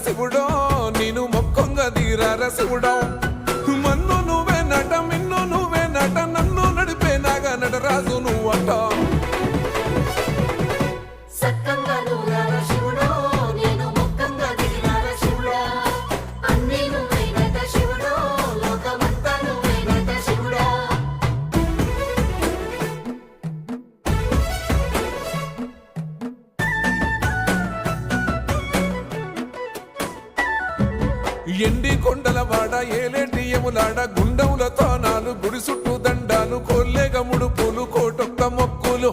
శివుడో నేను మొక్కంగా తీరార శివుడో మన్ను నువ్వే నట మిన్ను నువ్వే నట నన్ను నడిపే నాగా నటరాజు నువ్వట ఎండి కొండల వాడ ఏలేటి యములాడ గుండములతో నాలు గుడి చుట్టూ దండాలు కొల్లేగ ముడుపులు కోటొక్క మొక్కులు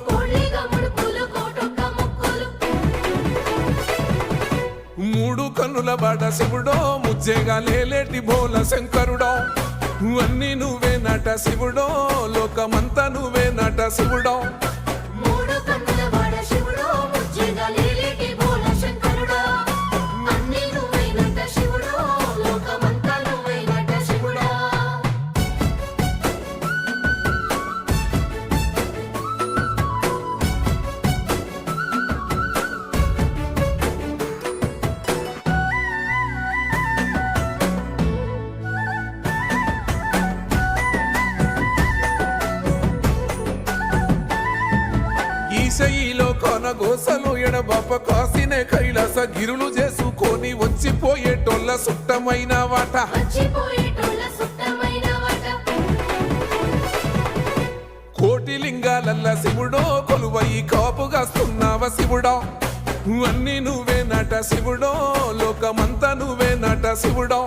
మూడు కన్నుల వాడ శివుడో ముజ్జేగా లేలేటి బోల శంకరుడో అన్నీ నువ్వే నట శివుడో లోకమంతా నువ్వే నట శివుడో ఈశయిలో కొనగోసలు ఎడబాప కాసినే కైలాస గిరులు చేసుకొని వచ్చిపోయేటోళ్ళ సుట్టమైన వాట కోటి లింగాలల్ల శివుడో కొలువయి కాపుగాస్తున్నావ శివుడో అన్నీ నువ్వే నట శివుడో లోకమంతా నువ్వే నట శివుడో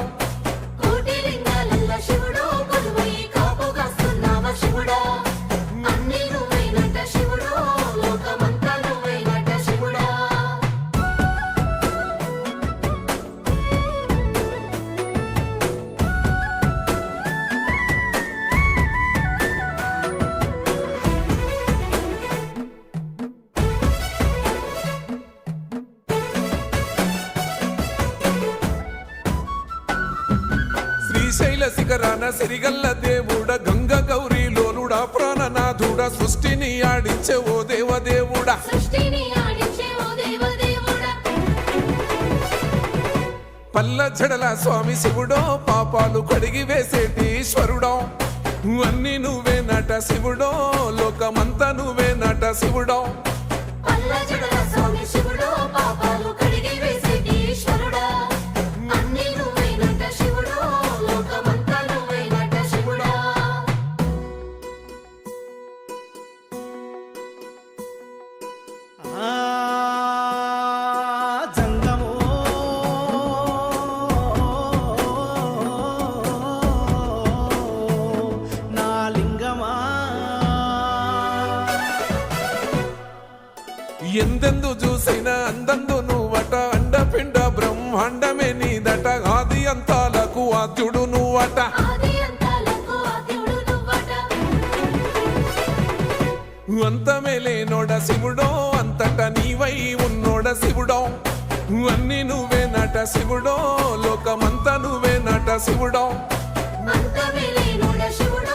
శ్రీశైల శిఖరాన సిరిగల్ల దేవుడ గంగ గౌరీ లోలుడా ప్రాణనాథుడ సృష్టిని ఆడించే ఓ దేవదేవుడా పల్ల జడల స్వామి శివుడో పాపాలు కడిగి వేసేటి ఈశ్వరుడో అన్నీ నువ్వే నట శివుడో లోకమంతా నువ్వే నట శివుడో ఎందెందు చూసైనా అందందు నువ్వట అండపిండ బ్రహ్మాండమే నీదట ఆది అంతాలకు ఆద్యుడు నువ్వట అంతమే లేనోడ శివుడో అంతట నీవై ఉన్నోడ శివుడో అన్నీ నువ్వే నట శివుడో లోకమంతా నువ్వే నట శివుడో అంతమే లేనోడ శివుడో